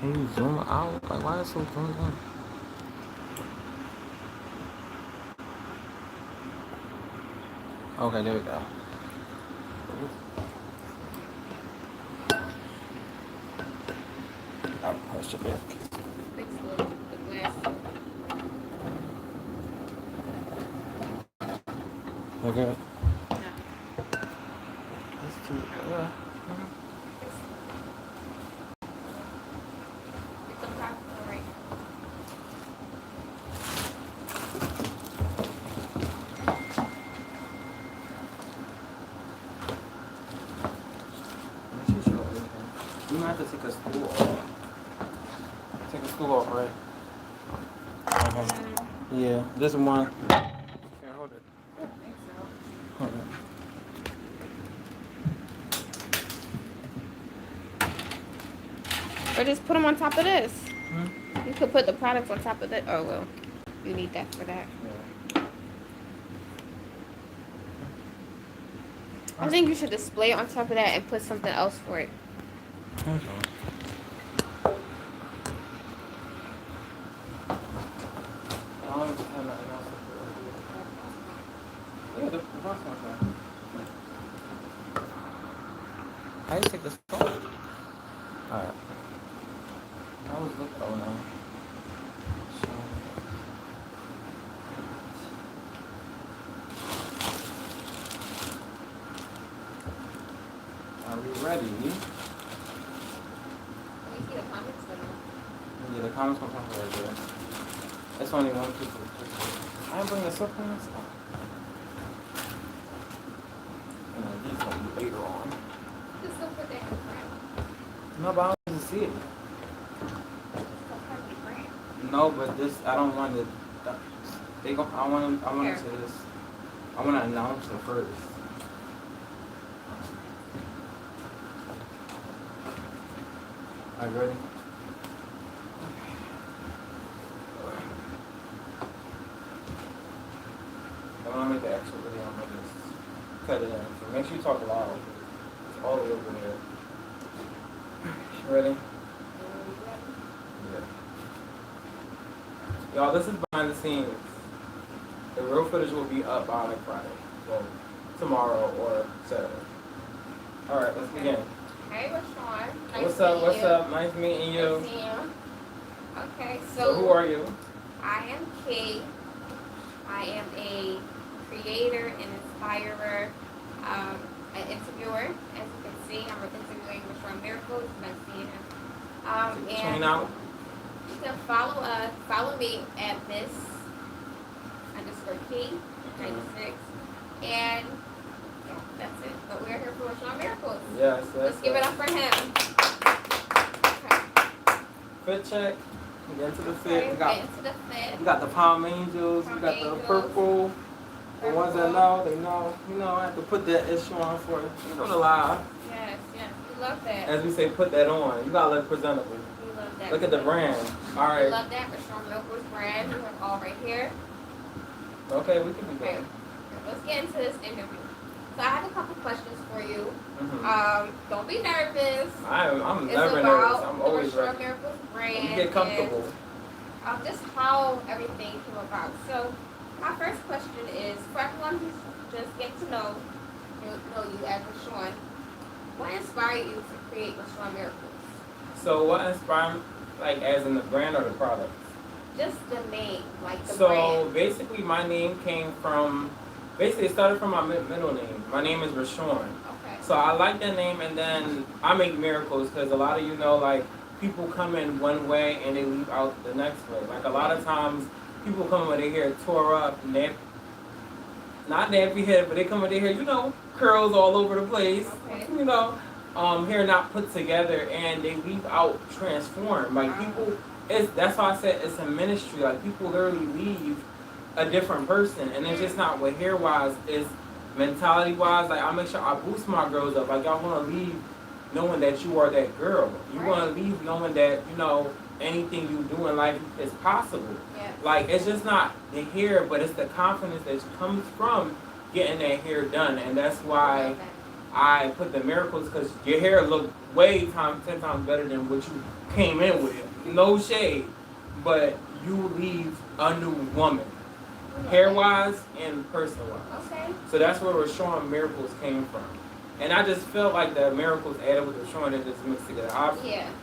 Can you zoom out? Like, why is it so zoomed in? Okay, there we go. I'll push it back. Fix the glass. Okay. No. That's too. Fix, fix the top. All right. You might have to take a screw off. Take a screw off, right? Okay. Yeah, this one. Here, hold it. I think so. Hold it. Or just put them on top of this. Hmm? You could put the products on top of that. Oh, well. You need that for that. Yeah. I think you should display it on top of that and put something else for it. Okay. I don't have nothing else to put. Yeah, the first one's fine. How you take this off? Alright. I was looking. Oh no. So, are we ready? Let me see the comments. Yeah, the comments will come right there. That's only one people. I didn't bring the supplements. You know, these will be later on. Just don't put that in front. No, but I don't want to see it. Just don't put it in front. No, but this, I don't want it. They go. I want to Here. say this. I want to announce it first. Are you ready? I want to make the actual video. I'm gonna just cut it in. So make sure you talk loud. It's all the way over there. You ready? Yeah. Y'all, this is behind the scenes. The real footage will be up by like Friday. So tomorrow or Saturday. Alright, let's begin. Hey, what's Sean? Nice What's up? meeting What's you. up? Nice meeting you. Nice meeting you. Okay, So who are you? I am Kate. I am a creator and inspirer, an interviewer. As you can see, I'm interviewing Michelle Miracles. Nice seeing him. Chain And out. you can follow me at Miss_Key96. And yeah, that's it. But we're here for Michelle Miracles. Yes, Let's give it up for him. Fit check. Get into the fit. Okay, We got, get into the fit. we got the Palm Angels. We got the purple. The ones that know, they know. You know, I have to put that issue on for you know the live. Yes, we love that. As we say, put that on. You gotta look presentable. We love that. Look at the brand. All We right. love that. Michelle Miracles brand. We have all right here. Okay, we can be Okay, good. let's get into this interview. So I have a couple questions for you. Mm-hmm. Don't be nervous. I'm It's never about nervous. I'm the always Michelle ready. Miracles brand. You get comfortable. And, just how everything came about. So my first question is, for everyone who's just getting to know you as Rashawn, what inspired you to create Michelle Miracles? So what inspired, like, as in the brand or the product? Just the name, like the So brand. basically, my name came from. Basically, it started from my middle name. My name is Rashawn. Okay. So I like that name, and then I make miracles because a lot of you know, like, people come in one way and they leave out the next way. Like, a lot of times, people come when they hear tore up, not nappy head, but they come when they hear, you know, curls all over the place. Okay. You know, hair not put together, and they leave out transformed. Like, people, that's why I said it's a ministry. Like, people literally leave a different person, and it's just not what hair wise is mentality wise. Like, I make sure I boost my girls up. Like, y'all want to leave knowing that you are that girl. You want to leave knowing that, you know, anything you do in life is possible. Yeah. Like, it's just not the hair, but it's the confidence that comes from getting that hair done. And that's why I put the miracles because your hair looked way 10 times better than what you came in with. No shade, but you leave a new woman, hair wise and person wise. Okay. So that's where Rashawn Miracles came from. And I just felt like the miracles added with Rashawn and just mixed together.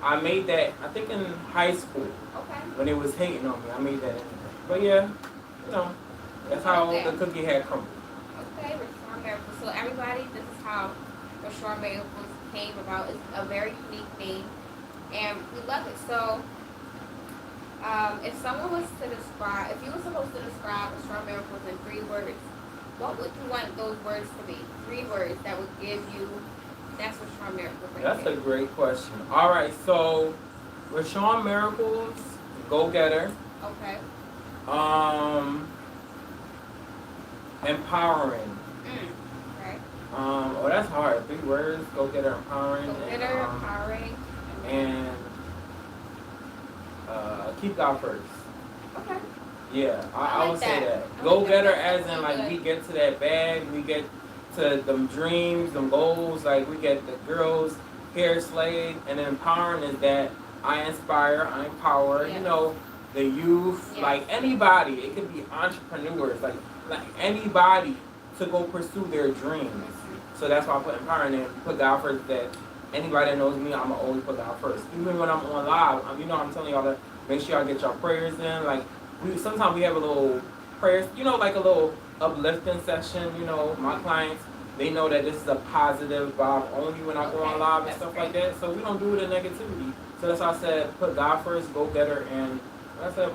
I made that, I think in high school. Okay. When they was hating on me, I made that. But yeah, that's how the cookie had crumbled. Okay, Rashawn Miracles. So everybody, this is how Rashawn Miracles came about. It's a very unique name, and we love it. So, if someone was to describe, if you were supposed to describe Rashawn Miracles in 3 words, what would you want those words to be? 3 words that would give you, that's Rashawn Miracles right That's there. a great question. All right, so Rashawn Miracles, go-getter. Okay. Empowering. Okay. Oh, that's hard. 3 words, go-getter, empowering. Go-getter, empowering. And keep God first. Okay. Yeah, I I like would say that. that. I Go like getter that. as That's in really like good. we get to that bag, we get to them dreams, them goals, like we get the girls hair slayed, and then empowering is that I inspire, I empower, Yes. the youth, Yes. like anybody. It could be entrepreneurs, like anybody to go pursue their dreams. So that's why I put empowering and put God first. That anybody that knows me, I'ma always put God first. Even when I'm on live, I'm telling y'all to make sure y'all get your prayers in. Like sometimes we have a little prayers, like a little uplifting session. My clients, they know that this is a positive vibe only when I go on live and That's stuff great. like that. So we don't do it in negativity. So that's why I said put God first, go getter, and I said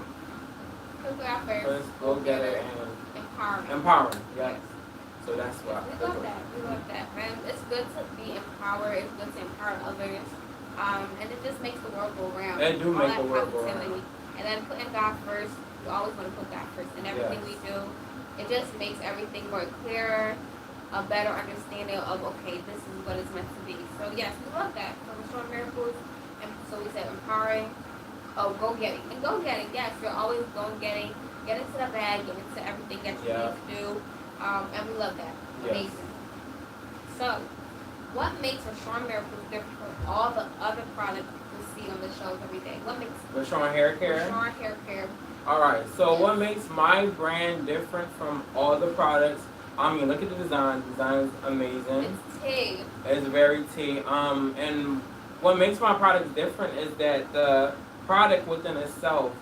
Put God first, go getter, and empowering. empowering. Yes. So that's why. We love that. We love that, man. It's good to be empowered. It's good to empower others. And it just makes the world go round. It do All make that the world go positivity. round. And then putting God first. We always want to put God first in everything we do. It just makes everything more clearer, a better understanding of, okay, this is what it's meant to be. So yes, we love that. So we're showing miracles. And so we said empowering. Oh, go getting. And go getting, yes, you're always going getting. Get into the bag, get into everything that you need to do. And we love that. Amazing. Yes. So, what makes Rashawn Miracles different from all the other products we see on the shelves every day? What makes Rashawn Hair Care. Rashawn Hair Care? Alright, so what makes my brand different from all the products? Look at the design. The design is amazing. It's tea. It's very tea. And what makes my product different is that the product within itself,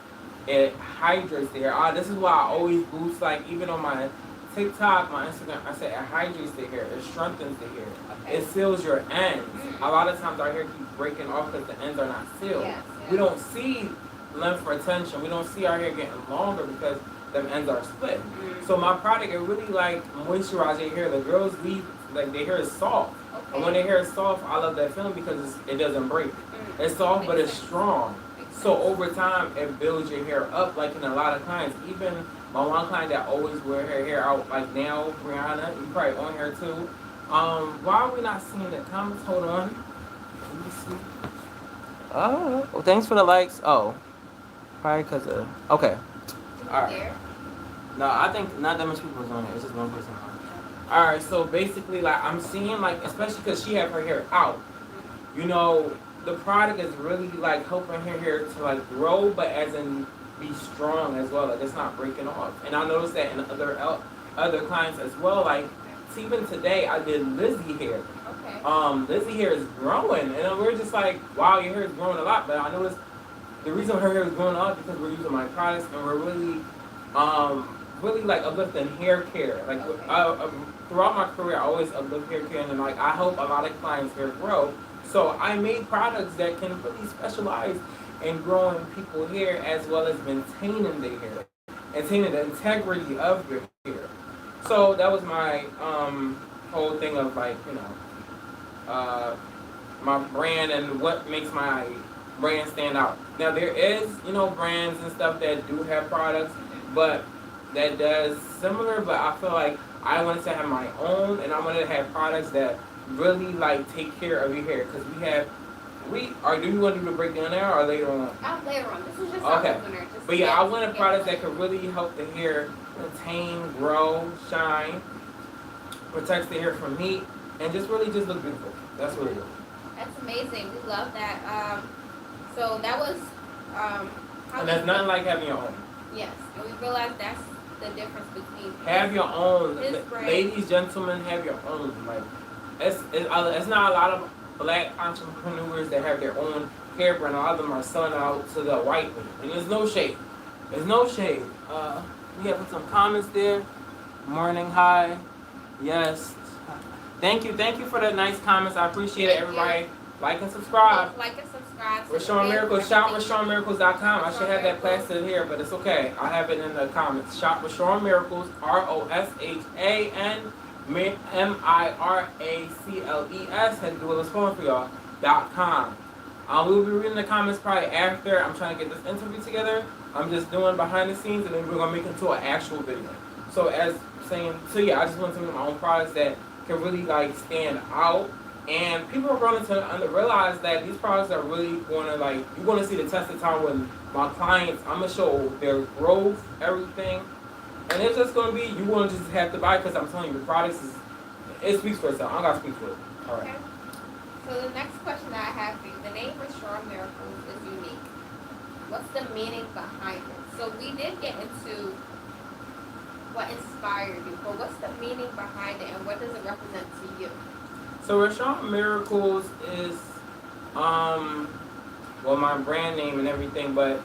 it hydrates the hair. This is why I always boost, like even on my TikTok, my Instagram, I say it hydrates the hair, it strengthens the hair, Okay. it seals your ends. A lot of times our hair keeps breaking off because the ends are not sealed. Yes, We don't see length retention. We don't see our hair getting longer because them ends are split. So my product, it really like moisturizes your hair. The girls leave, like their hair is soft. Okay. And when their hair is soft, I love that feeling because it doesn't break. It's soft, but it's strong. So over time, it builds your hair up. Like in a lot of clients, even my one client that always wear her hair out, like now, Brianna, you probably on her too. Why are we not seeing the comments? Hold on. Let me see. Oh, well, thanks for the likes. Oh, probably because of. Okay. All right. There. No, I think not that much people is on there. It's just one person on there. All right. So basically, like I'm seeing, like especially because she have her hair out. The product is really like helping her hair to like grow, but as in be strong as well. Like it's not breaking off. And I noticed that in other clients as well. Like even today, I did Lizzie hair. Okay. Lizzie hair is growing, and we're just like, wow, your hair is growing a lot. But I noticed the reason her hair is growing a lot is because we're using my products, and we're really like uplifting hair care. Like throughout my career, I always uplift hair care, and like I help a lot of clients' hair grow. So I made products that can really specialize in growing people's hair as well as maintaining their hair, maintaining the integrity of your hair. So that was my whole thing of like, my brand and what makes my brand stand out. Now there is, brands and stuff that do have products, but that does similar, but I feel like I wanted to have my own, and I wanted to have products that really like take care of your hair, because do you want to do the breakdown now or later on? Later on. This is just Okay. our opener. Just But yeah, I wanted products that could really help the hair maintain, grow, shine, protects the hair from heat, and just really just look beautiful. That's what it is. That's amazing. We love that. So that was how And we there's nothing like having your own. yes, and we realized that's the difference between Have your own, his brand. ladies, gentlemen. Have your own. Like, it's not a lot of black entrepreneurs that have their own hair brand. A lot of them are selling out to the white man, and there's no shade. There's no shade. We have some comments there. Morning, hi, yes. Thank you for the nice comments. I appreciate it, Thank everybody. Like and subscribe. Like and subscribe. to We're showing the miracles. page. Shop with SeanMiracles.com. I should have that plastered here, but it's okay. I have it in the comments. Shop with Sean Miracles. ROSHAN MIRACLES. Had to do a little spelling for y'all. .com. We'll be reading the comments probably after. I'm trying to get this interview together. I'm just doing behind the scenes, and then we're gonna make it into an actual video. So I just want to make my own products that can really like stand out. And people are going to realize that these products are really going to like, you're going to see the test of time when my clients, I'm going to show their growth, everything. And it's just going to be, you want to just have to buy it because I'm telling you, the products it speaks for itself. I got to speak for it. All right. Okay. So the next question that I have for you, the name Rashawn Miracles is unique. What's the meaning behind it? So we did get into what inspired you, but what's the meaning behind it and what does it represent to you? So Rashawn Miracles is, my brand name and everything, but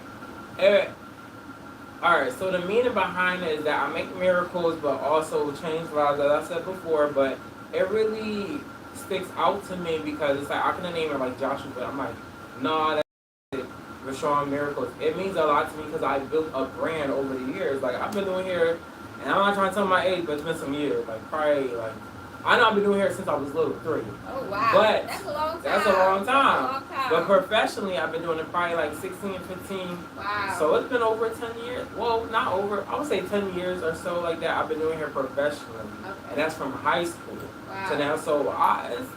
alright, so the meaning behind it is that I make miracles, but also change lives, as I said before, but it really sticks out to me because it's like, I can name it like Joshua, but I'm like, no, that's it, Rashawn Miracles. It means a lot to me because I built a brand over the years. Like, I've been doing hair, and I'm not trying to tell my age, but it's been some years, like, probably, like, I know I've been doing hair since I was little, 3. Oh, wow. But that's a long time. That's a long time. That's a long time. But professionally, I've been doing it probably like 16, 15. Wow. So it's been over 10 years. Well, not over. I would say 10 years or so like that. I've been doing hair professionally. Okay. And that's from high school Wow. to now. So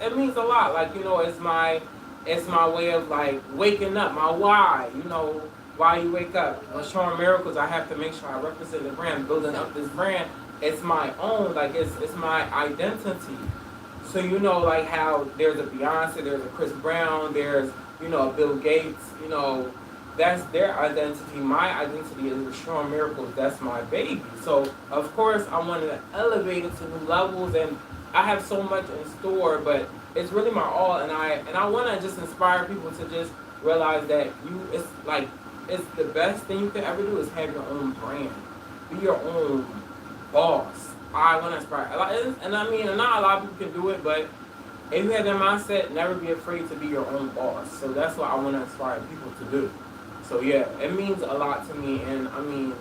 it means a lot. Like, it's my way of like waking up, my why. Why you wake up. With Sean Miracles, I have to make sure I represent the brand, building up this brand. It's my own, like it's my identity. So like how there's a Beyonce, there's a Chris Brown, there's a Bill Gates, that's their identity. My identity is Rashawn Miracles. That's my baby. So of course I wanted to elevate it to new levels, and I have so much in store, but it's really my all, and I want to just inspire people to just realize that it's the best thing you could ever do is have your own brand, be your own boss. I want to inspire, and I mean, not a lot of people can do it, but if you have that mindset, never be afraid to be your own boss. So that's what I want to inspire people to do. So yeah, it means a lot to me, and I mean,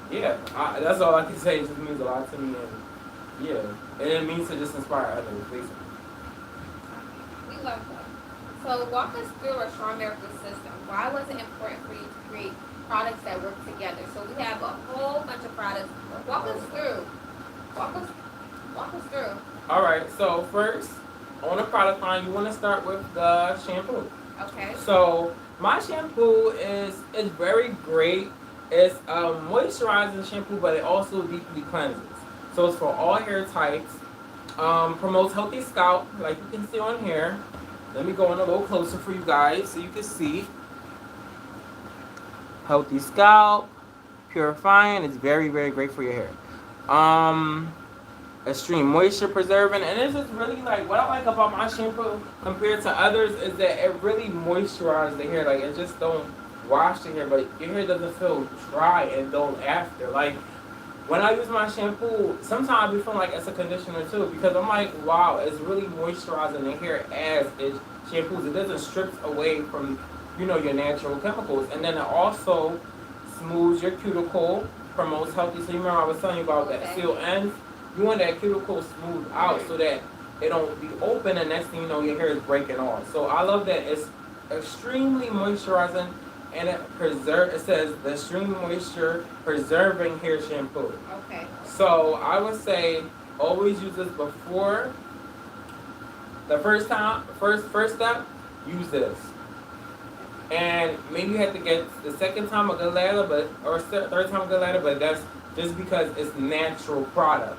yeah, that's all I can say. It just means a lot to me, and yeah, and it means to just inspire others, basically. We love that. So walk us through a Rashawn Miracles system. Why was it important for you to create products that work together? So we have a whole bunch of products. Walk us through. Walk us through. All right. So first, on a product line, you want to start with the shampoo. Okay. So my shampoo is very great. It's a moisturizing shampoo, but it also deeply cleanses. So it's for all hair types. Promotes healthy scalp, like you can see on here. Let me go in a little closer for you guys so you can see. Healthy scalp, purifying. It's very, very great for your hair. Extreme moisture preserving, and it's just really like what I like about my shampoo compared to others is that it really moisturizes the hair. Like it just don't wash the hair, but your hair doesn't feel dry and dull after. Like when I use my shampoo, sometimes I be feeling like it's a conditioner too, because I'm like, wow, it's really moisturizing the hair as it shampoos. It doesn't strip away from your natural chemicals, and then it also smooths your cuticle, promotes healthy. So you remember I was telling you about that seal ends. You want that cuticle smooth out so that it don't be open, and next thing you know, your hair is breaking off. So I love that it's extremely moisturizing, and it says the extreme moisture preserving hair shampoo. Okay. So I would say always use this before the first step. Use this, and maybe you have to get the second time a good lather, or third time a good lather, but that's just because it's natural product.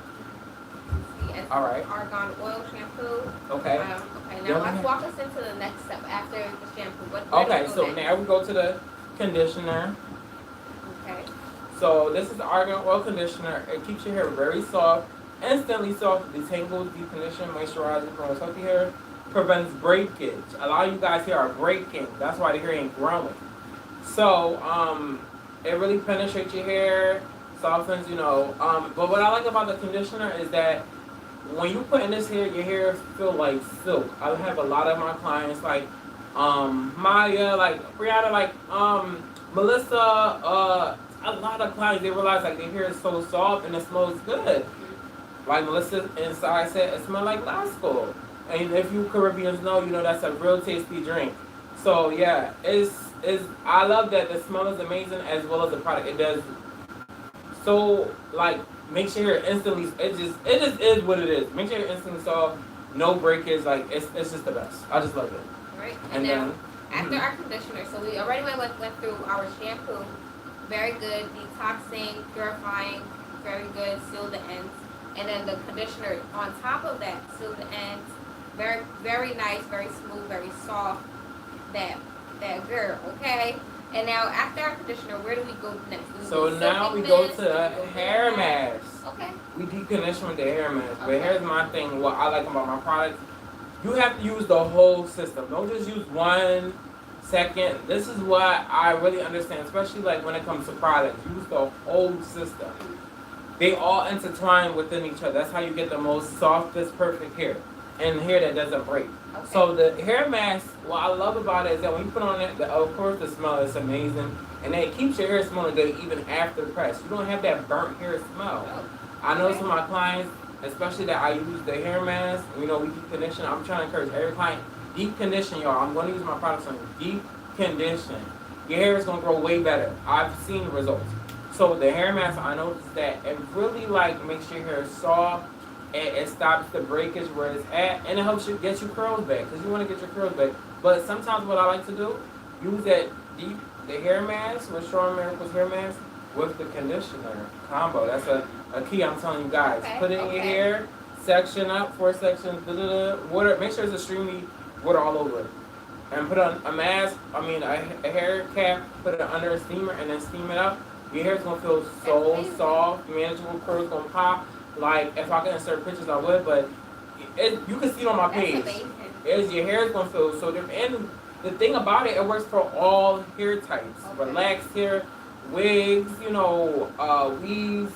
And All right. Argan Oil Shampoo. Okay. Okay, now Yeah, let's yeah. walk us into the next step after the shampoo. Where Okay, do you so go next? now we go to the conditioner. Okay. So this is the Argan Oil Conditioner. It keeps your hair very soft, instantly soft, detangles, deep condition, moisturizes, promotes healthy hair, prevents breakage. A lot of you guys here are breaking. That's why the hair ain't growing. So it really penetrates your hair, softens, but what I like about the conditioner is that when you put in this hair, your hair feel like silk. I have a lot of my clients like Maya, like Brianna, like Melissa, a lot of clients they realize like their hair is so soft and it smells good. Like Melissa inside said, it smells like Lasco. And if you Caribbeans know, you know that's a real tasty drink. So yeah, it's I love that the smell is amazing as well as the product. It does so like makes your hair instantly. It just is what it is. Makes your hair instantly soft, no breakage. Like it's just the best. I just love it. Right. And now, then after our conditioner, so we already went through our shampoo. Very good, detoxing, purifying, very good, seal the ends. And then the conditioner on top of that, seal the ends. Very, very nice, very smooth, very soft. That girl, okay? And now after our conditioner, where do we go next? So now we go to the hair mask. Okay. We deep condition with the hair mask. But here's my thing, what I like about my products. You have to use the whole system. Don't just use 1 second. This is what I really understand, especially like when it comes to products. Use the whole system. They all intertwine within each other. That's how you get the most softest, perfect hair. And hair that doesn't break. Okay. So the hair mask, what I love about it is that when you put on it, of course the smell is amazing. And then it keeps your hair smelling good even after the press. You don't have that burnt hair smell. Oh, I know okay. some of my clients, especially that I use the hair mask, we deep condition. I'm trying to encourage every client, deep condition, y'all. I'm going to use my products on you. Deep condition. Your hair is going to grow way better. I've seen the results. So the hair mask, I noticed that it really like makes your hair soft. It stops the breakage where it's at, and it helps you get your curls back because you want to get your curls back. But sometimes what I like to do, use the hair mask with Shawn Miracle's hair mask with the conditioner combo. That's a key I'm telling you guys. Okay, Put it in your hair, section up, 4 sections, water. Make sure it's extremely water all over it. And put on a mask, a hair cap, put it under a steamer, and then steam it up. Your hair's going to feel so soft, manageable, curls going to pop. Like, if I could insert pictures, I would, but you can see it on my page. Your hair is going to feel so different. And the thing about it works for all hair types. Okay. Relaxed hair, wigs, weaves,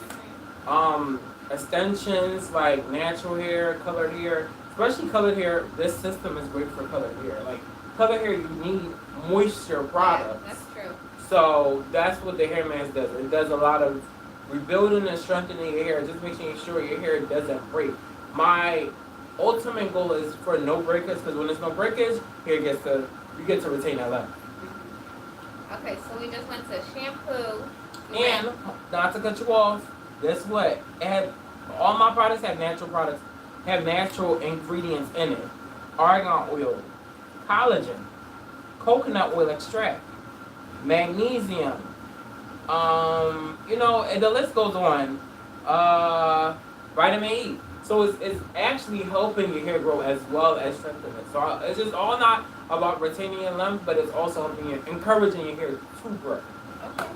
extensions, like natural hair, colored hair. Especially colored hair, this system is great for colored hair. Like, colored hair, you need moisture products. Yeah, that's true. So, that's what the hair mask does. It does a lot of rebuilding and strengthening your hair, just making sure your hair doesn't break. My ultimate goal is for no breakage, because when there's no breakage, you get to retain that length. Okay, so we just went to shampoo. And not to cut you off, guess what? All my products have natural ingredients in it. Argan oil, collagen, coconut oil extract, magnesium. And the list goes on. Vitamin E. So it's actually helping your hair grow as well as strengthening it. So it's just all not about retaining your length, but it's also encouraging your hair to grow. Okay.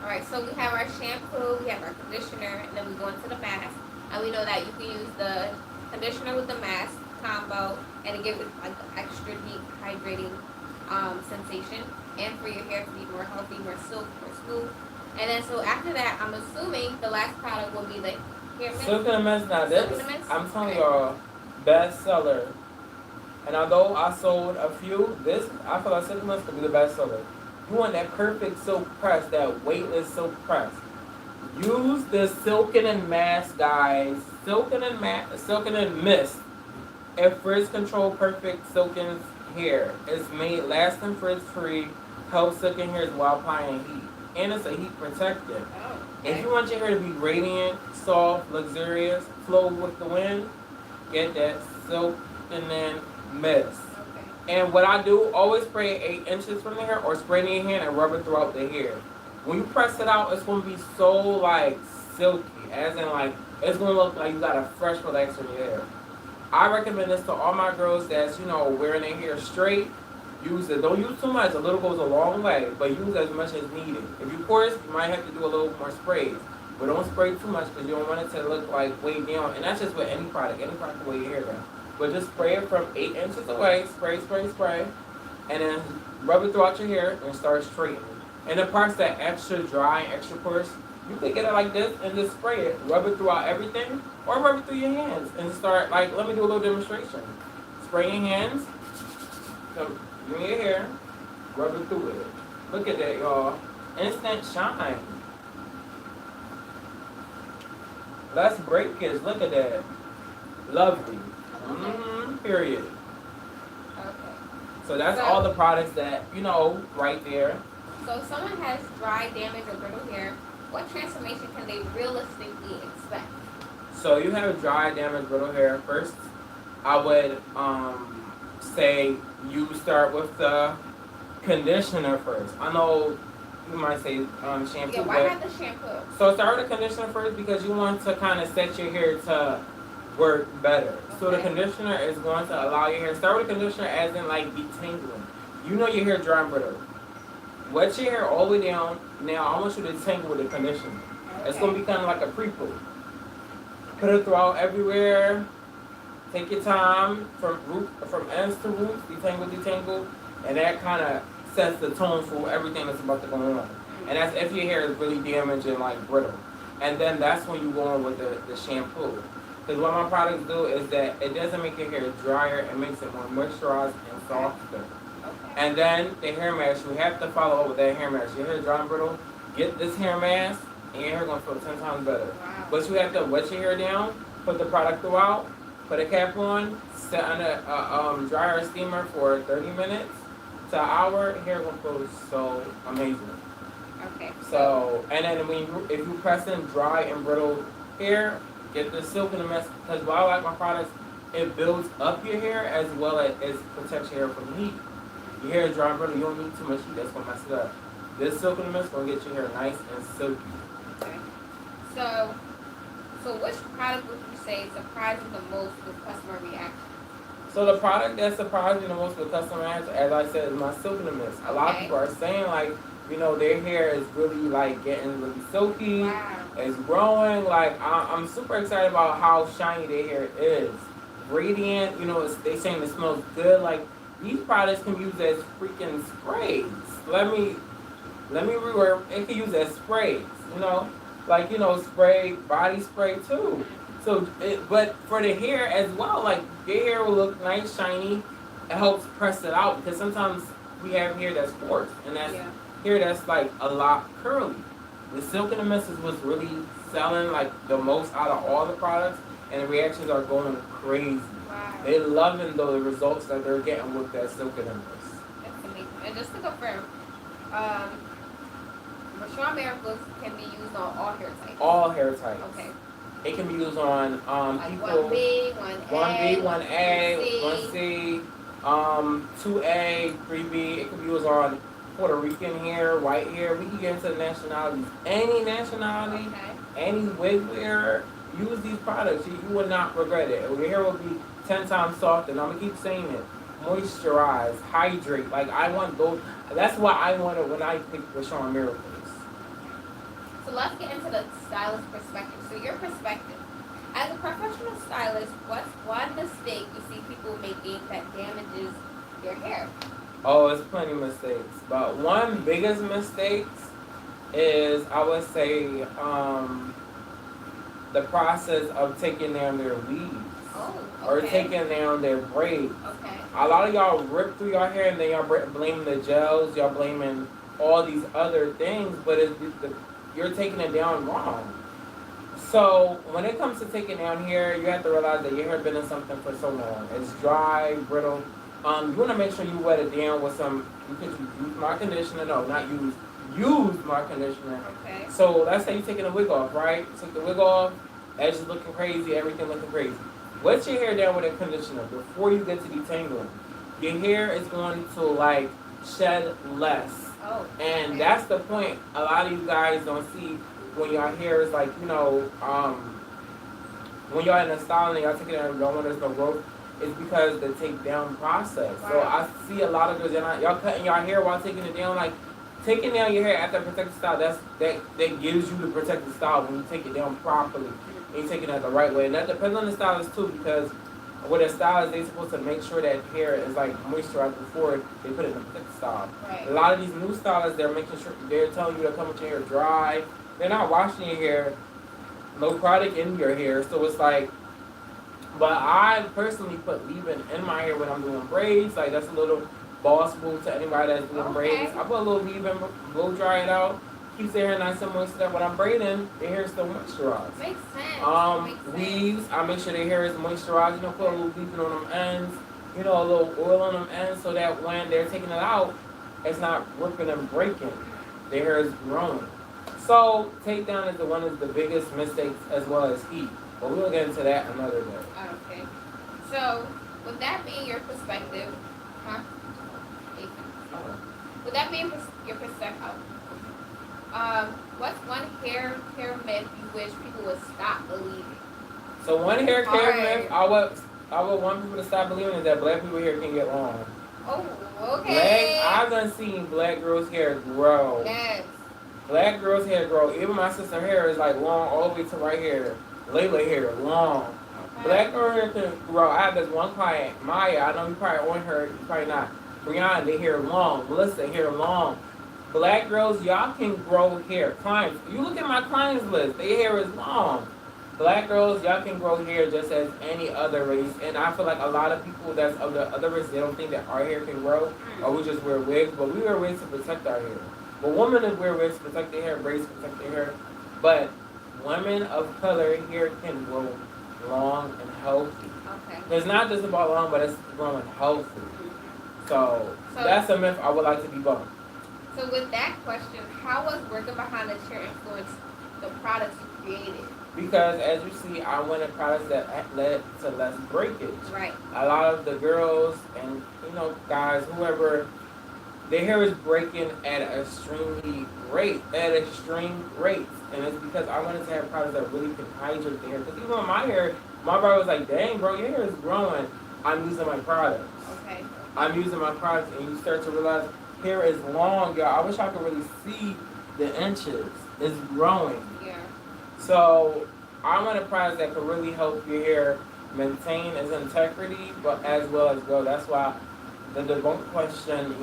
Alright, so we have our shampoo, we have our conditioner, and then we go into the mask. And we know that you can use the conditioner with the mask combo, and it gives it like an extra deep hydrating sensation, and for your hair to be more healthy, more silk, more smooth. And then so after that, I'm assuming the last product will be the hair mist. Silk in the Mist. Now Silk in this, the Mist? I'm telling Okay. y'all, bestseller. And although I sold a few, I feel like Silk in the Mist could be the bestseller. You want that perfect silk press, that weightless silk press. Use the Silken and Mask, guys. Silken and Mist. It frizz control perfect silken hair. It's made lasting frizz free, helps silken hairs while applying heat. And it's a heat protectant. Oh, If okay. you want your hair to be radiant, soft, luxurious, flow with the wind, get that Silken and Mist. Okay. And what I do, always spray 8 inches from the hair or spray it in your hand and rub it throughout the hair. When you press it out, it's going to be so like silky, as in like It's gonna look like you got a fresh relaxer in your hair. I recommend this to all my girls that's, wearing their hair straight. Use it. Don't use too much. A little goes a long way, but use as much as needed. If you coarse, you might have to do a little more sprays. But don't spray too much because you don't want it to look like way down. And that's just with any product. Any product will weigh your hair down. But just spray it from 8 inches away. Spray, spray, spray. And then rub it throughout your hair and start straightening. And the parts that extra dry and extra coarse, you can get it like this and just spray it. Rub it throughout everything or rub it through your hands and start, like, let me do a little demonstration. Spray your hands. Come in your hair. Rub it through it. Look at that, y'all. Instant shine. Let's break it. Look at that. Lovely. Period. Okay. So that's all the products that, right there. So if someone has dry, damaged, or brittle hair, what transformation can they realistically expect? So you have dry, damaged, brittle hair. First, I would say you start with the conditioner first. I know you might say shampoo. Yeah, why not the shampoo? So start with the conditioner first because you want to kind of set your hair to work better. Okay. So the conditioner is going to allow your hair. Start with the conditioner as in like detangling. You know your hair dry and brittle. Wet your hair all the way down. Now I want you to detangle with the conditioner. Okay. It's going to be kind of like a pre-poo. Put it throughout everywhere. Take your time from ends to roots. Detangle, and that kind of sets the tone for everything that's about to go on. And that's if your hair is really damaged and like brittle. And then that's when you go on with the shampoo. Because what my products do is that it doesn't make your hair drier, it makes it more moisturized and softer. Okay. And then the hair mask, you have to follow up with that hair mask. Your hair is dry and brittle, get this hair mask, and your hair going to feel 10 times better. Wow. But you have to wet your hair down, put the product throughout, put a cap on, set on a dryer steamer for 30 minutes to an hour, hair going to feel so amazing. Okay. So, and then if you press in dry and brittle hair, get the silk in the mess. Because what I like my products, it builds up your hair as well as protects your hair from heat. Your hair is dry and brittle, you don't need too much heat, that's going to mess it up. This silk in the mist is going to get your hair nice and silky. Okay. So which product would you say surprised you the most with customer reaction? So the product that surprised me the most with customer reaction, as I said, is my silk in the mist. A lot of people are saying like, their hair is really like getting really silky. Wow. It's growing. Like I'm super excited about how shiny their hair is. Radiant. They saying it smells good. Like these products can be used as freaking sprays. Let me reword. It can use as sprays. Spray, body spray too. So, but for the hair as well, like your hair will look nice, shiny. It helps press it out because sometimes we have hair that's coarse and that's hair that's like a lot curly. The silk in the mist is what's really selling like the most out of all the products, and the reactions are going crazy. Wow. They're loving the results that they're getting with that silk in the mist. That's amazing. And just to confirm, Rashawn Miracles can be used on all hair types. All hair types. Okay. It can be used on like people. 1B, 1A, 1C, 2A, 3B. It can be used on Puerto Rican hair, white hair. We can get into the nationalities. Any nationality, any wig wearer, use these products. You will not regret it. Your hair will be 10 times softer. And I'm going to keep saying it. Moisturize, hydrate. Like I want those. That's what I wanted when I picked Rashawn Miracles. So let's get into the stylist perspective. So your perspective, as a professional stylist, what's one mistake you see people making that damages their hair? Oh, it's plenty of mistakes. But one biggest mistake is, I would say, the process of taking down their weaves. Oh, okay. Or taking down their braids. Okay. A lot of y'all rip through your hair and then y'all blaming the gels, y'all blaming all these other things, but you're taking it down wrong. So when it comes to taking down hair, you have to realize that your hair been in something for so long. It's dry, brittle. You want to make sure you wet it down with some. You could use my conditioner. No, not use. Use my conditioner. Okay. So let's say you're taking the wig off, right? Take the wig off. Edges looking crazy. Everything looking crazy. Wet your hair down with a conditioner before you get to detangling. Your hair is going to shed less. Oh, and that's the point a lot of you guys don't see when your hair is when y'all in a style and y'all taking it down, y'all want there's no growth, it's because the takedown process. So Right. I see a lot of girls, y'all cutting y'all hair while taking it down. Like taking down your hair after a protective style, that gives you the protective style when you take it down properly and you take it out the right way. And that depends on the stylist too, because with a stylist, they supposed to make sure that hair is like moisturized before they put it in the protective style. Right. A lot of these new stylists, they're making sure they're telling you to come with your hair dry. They're not washing your hair, no product in your hair. So it's like, but I personally put leave-in in my hair when I'm doing braids. Like that's a little boss move to anybody that's doing braids. I put a little leave-in, blow dry it out, keeps their hair nice and moist. That when I'm braiding, their hair is still moisturized. Makes sense. Weaves, I make sure their hair is moisturized. You know, put a little leave-in on them ends. You know, a little oil on them ends so that when they're taking it out, it's not ripping and breaking. Their hair is growing. So takedown is the one of the biggest mistakes as well as heat. But we'll get into that another day. Okay. So, with that being your perspective, huh? With that being your perspective, what's one hair care myth you wish people would stop believing? So one hair care myth I would want people to stop believing is that black people hair can get long. Oh, okay. I've done seen black girls' hair grow. Yes. Black girls' hair grow. Even my sister's hair is like long all the way to right here. Layla hair, long. Okay. Black girl hair can grow. I have this one client, Maya. I know you probably on her, you probably not. Brianna, they hair long. Melissa, hair long. Black girls, y'all can grow hair. Clients, you look at my clients list, their hair is long. Black girls, y'all can grow hair just as any other race. And I feel like a lot of people that's of the other race, they don't think that our hair can grow. Or we just wear wigs. But we wear wigs to protect our hair. But women wear wigs to protect their hair, braids to protect their hair. But women of color hair can grow long and healthy. Okay. It's not just about long, but it's growing healthy. So that's a myth I would like to debunk. So with that question, how was working behind the chair influence the products you created? Because as you see, I wanted products that led to less breakage. Right. A lot of the girls and guys, whoever, their hair is breaking at extreme rates, and it's because I wanted to have products that really can hydrate the hair. Because even on my hair, my brother was like, "Dang, bro, your hair is growing." I'm using my products. Okay. I'm using my products, and you start to realize hair is long, y'all. I wish I could really see the inches. It's growing. Yeah. So I want a product that could really help your hair maintain its integrity, but as well as grow. That's why the debunk question,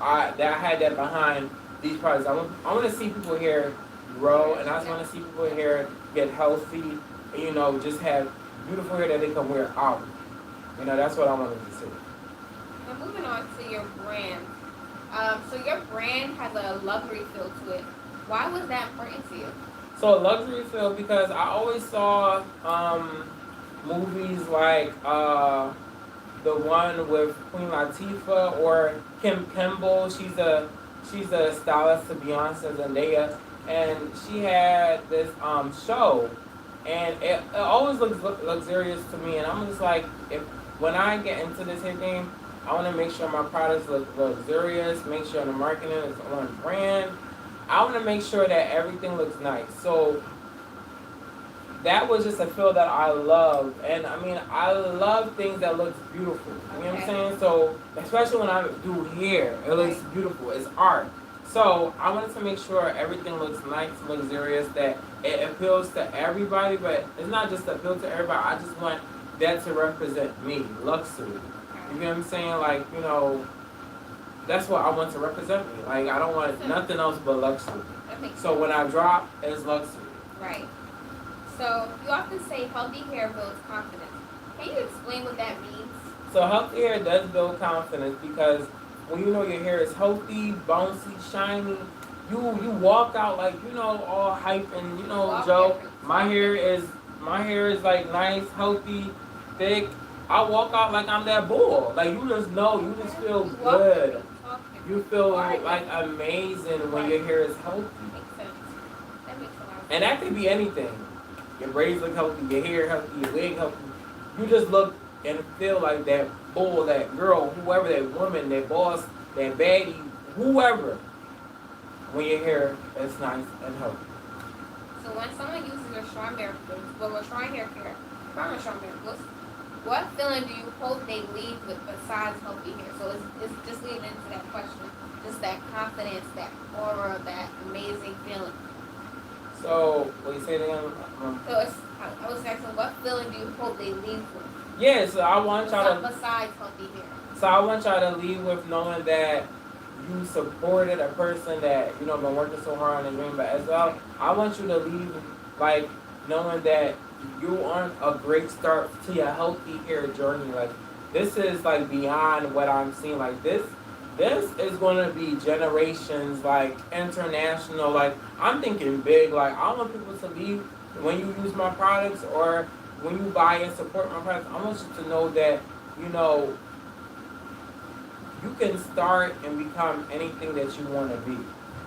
I had that behind these products. I want to see people hair grow, and I just want to see people hair get healthy, and just have beautiful hair that they can wear out. That's what I wanted to see. Now moving on to your brand. So your brand has a luxury feel to it. Why was that important to you? So a luxury feel because I always saw movies like the one with Queen Latifah or Kim Kimble. She's a stylist to Beyonce Zendaya, and she had this show, and it always looks luxurious to me. And I'm just like, when I get into this hair game, I want to make sure my products look luxurious, make sure the marketing is on brand. I want to make sure that everything looks nice. So that was just a feel that I love. And I mean, I love things that looks beautiful. You know what I'm saying? So especially when I do hair, it looks beautiful. It's art. So I wanted to make sure everything looks nice, luxurious, that it appeals to everybody. But it's not just to appeal to everybody. I just want that to represent me, luxury. You know what I'm saying? Like, that's what I want to represent me. Like, I don't want nothing else but luxury. So when I drop, it's luxury. Right. So you often say healthy hair builds confidence. Can you explain what that means? So healthy hair does build confidence because when you know your hair is healthy, bouncy, shiny, you walk out like, all hype and, Joe, my hair is like nice, healthy, thick. I walk out like I'm that bull. Like, you just know, you just feel good. You feel like amazing when your hair is healthy. Makes sense. That makes a lot of sense. And that could be anything. Your braids look healthy, your hair healthy, your wig healthy. You just look and feel like that bull, that girl, whoever, that woman, that boss, that baddie, whoever, when your hair is nice and healthy. So when someone uses your Strong hair care, Parmesan man, what feeling do you hope they leave with besides healthy hair? So it's just leading into that question. Just that confidence, that aura, that amazing feeling. So, what you say again? So I was asking, what feeling do you hope they leave with? Yeah, so I want y'all to. Besides healthy hair. So I want y'all to leave with knowing that you supported a person that been working so hard on their dream, but as well, I want you to leave like knowing that you're on a great start to your healthy hair journey. Like this is like beyond what I'm seeing. Like this is going to be generations, like international. Like I'm thinking big. Like I want people to leave when you use my products or when you buy and support my products. I want you to know that you can start and become anything that you want to be.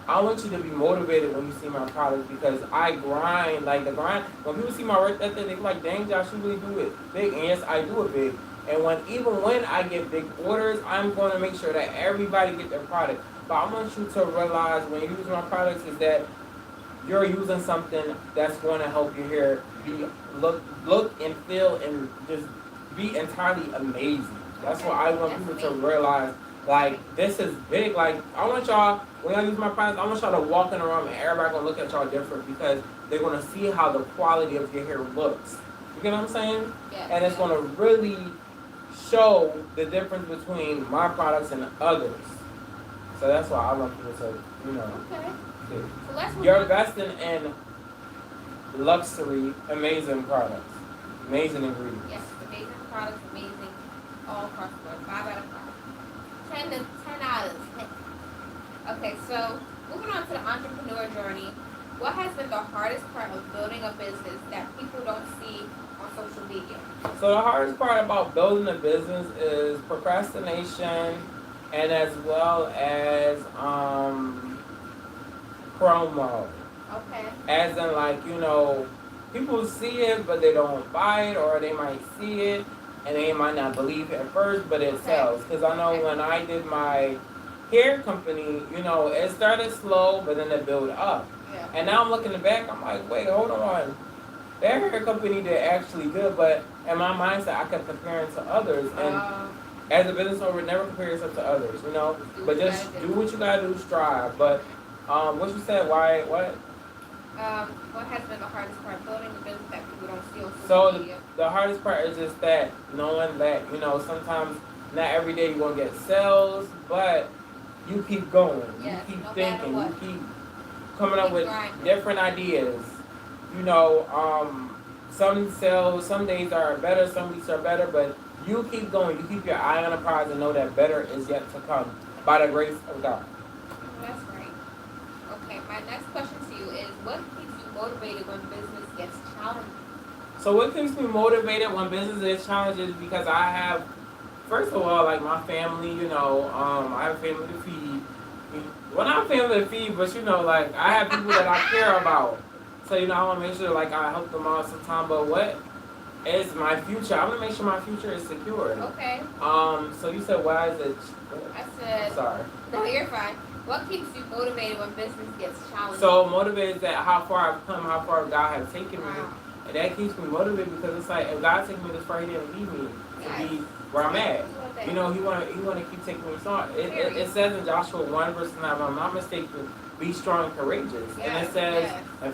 I want you to be motivated when you see my products because I grind, like the grind. When people see my work ethic, they're like, dang, Josh, you really do it big. And yes, I do it big. And even when I get big orders, I'm going to make sure that everybody get their product. But I want you to realize when you use my products is that you're using something that's going to help your hair look and feel and just be entirely amazing. That's what I want people to realize. Like, this is big. Like, I want y'all, when y'all use my products, I want y'all to walk in the room and everybody gonna look at y'all different because they're gonna see how the quality of your hair looks. You get what I'm saying? Yeah. And it's gonna really show the difference between my products and others. So that's why I want people to, Okay. So let's move you're on. investing in luxury, amazing products, amazing ingredients. Yes, amazing products, amazing all across the board. 5 out of 5. 10 out of 10. Okay, so moving on to the entrepreneur journey. What has been the hardest part of building a business that people don't see on social media? So the hardest part about building a business is procrastination and as well as promo. Okay. As in like, people see it but they don't buy it or they might see it and they might not believe it at first but it sells. Because I know when I did my hair company, it started slow but then it built up. Yeah. And now I'm looking back, I'm like, wait, hold on. That hair company did actually good, but in my mindset, I kept comparing to others. And as a business owner, never compare yourself to others, But just do what you gotta do, strive. But what you said, why, what? What has been the hardest part of building a business that people don't see on social So media? the hardest part is just that knowing that, sometimes not every day you're gonna get sales, but you keep going. Yes, you keep no thinking. matter You what. keep coming up Keep with grinding. different ideas. Some sales, some days are better, some weeks are better, but you keep going. You keep your eye on the prize and know that better is yet to come by the grace of God. That's right. Okay, my next question to you is, what keeps you motivated when business gets challenging? So what keeps me motivated when business is challenges because I have, first of all, like my family, I have a family to feed. Well, not family to feed, but like I have people that I care about. So, I want to make sure like I help them out sometime. But what is my future? I want to make sure my future is secured. Okay. So you said why is it? I said. Sorry. No, you're fine. What keeps you motivated when business gets challenging? So motivated that how far I've come, how far God has taken me, Wow. and that keeps me motivated because it's like if God taking me this far, He didn't leave me to be where I'm at. He want to keep taking me. So it says in Joshua 1 verse 9, if I'm not mistaken, be strong and courageous. Yes, And it says yes. in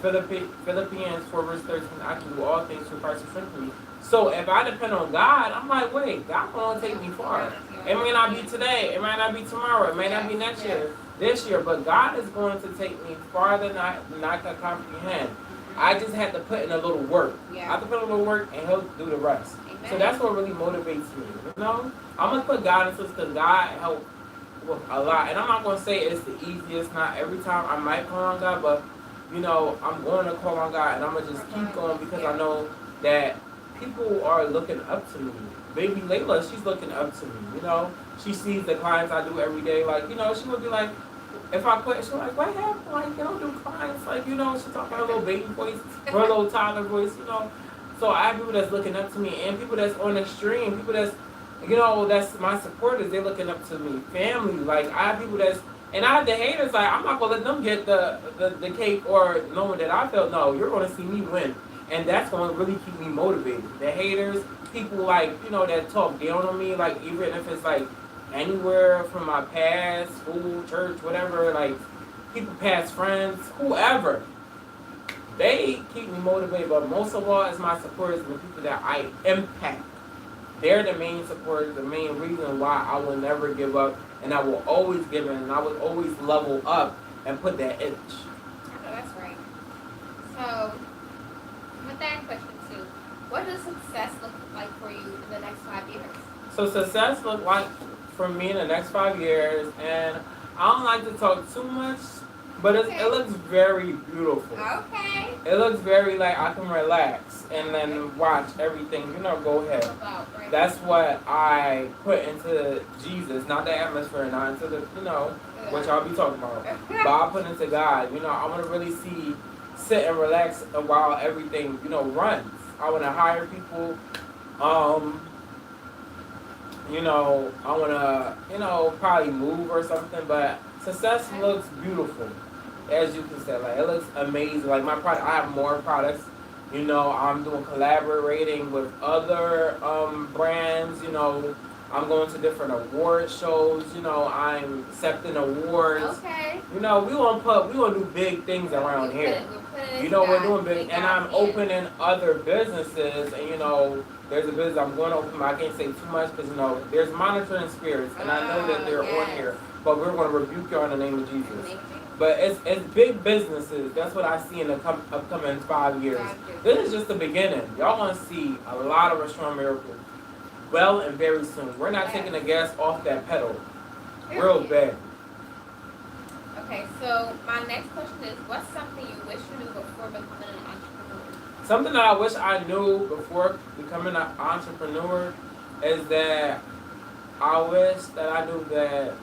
Philippians 4 verse 13, I can do all things through Christ who strengthens me. So if I depend on God, I'm like, wait, God gonna take me far. It may not be today, it might not be tomorrow, it may not be next year, this year, but God is going to take me farther than I can comprehend. I just had to put in a little work. Yeah. I have to put in a little work and He'll do the rest. Amen. So that's what really motivates me. I'm gonna put God into this because God helped with a lot. And I'm not gonna say it's the easiest. Not every time I might call on God, but I'm going to call on God and I'm gonna just keep going because I know that people are looking up to me. Baby Layla, she's looking up to me. She sees the clients I do every day. Like, she would be like, if I quit, she's like, what happened? Like, you don't do clients. Like, she talking her little baby voice, her little toddler voice, So I have people that's looking up to me and people that's on the stream, people that's, that's my supporters. They're looking up to me. Family, like, I have people that's, and I have the haters, like, I'm not going to let them get the cake or knowing that I felt, no, you're going to see me win. and that's going to really keep me motivated. The haters, people like that talk down on me, like even if it's like anywhere from my past, school, church, whatever, like people, past friends, whoever, they keep me motivated. But most of all, it's my supporters and the people that I impact. They're the main supporters, the main reason why I will never give up, and I will always give in, and I will always level up and put that edge. I know that's right. So, with that question too, what does success look like for you in the next 5 years? So success look like for me in the next 5 years, and I don't like to talk too much, but it looks very beautiful. Okay. It looks very like I can relax and then watch everything, go ahead. Right. That's what I put into Jesus, not the atmosphere, not into the, what y'all be talking about. But I put into God. I want to really sit and relax while everything, runs. I want to hire people. I want to, probably move or something, but success looks beautiful, as you can say. Like, it looks amazing. Like, my product, I have more products. I'm doing collaborating with other brands. I'm going to different award shows. I'm accepting awards. Okay. We gonna do big things around here. We're doing big, and I'm opening other businesses, and there's a business I'm going to open, but I can't say too much because there's monitoring spirits, and I know that they're on here, but we're going to rebuke you in the name of Jesus. But it's big businesses. That's what I see in the upcoming 5 years. This is just the beginning. Y'all going to see a lot of Restoring Miracles well and very soon. We're not taking the gas off that pedal. Real bad. Okay, so my next question is, what's something you wish you knew before becoming an entrepreneur? Something that I wish I knew before becoming an entrepreneur is that I wish that I knew that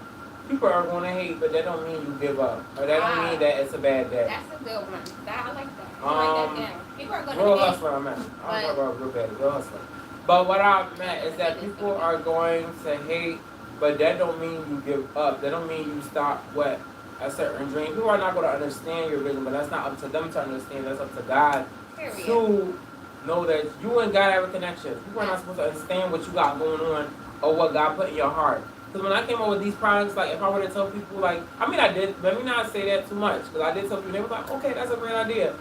people are going to hate, but that don't mean you give up. Or that don't mean that it's a bad day. That's a good one. I like that. I like that down. People are going to real hate. hustler, I meant. I'm talking about real bad, real hustler. But what I meant is that people are going to hate, but that don't mean you give up. That don't mean you stop a certain dream. People are not going to understand your vision, but that's not up to them to understand. That's up to God to know that you and God have a connection. People are not supposed to understand what you got going on or what God put in your heart. Because when I came up with these products, like if I were to tell people, I did, let me not say that too much, because I did tell people, they were like, okay, that's a great idea.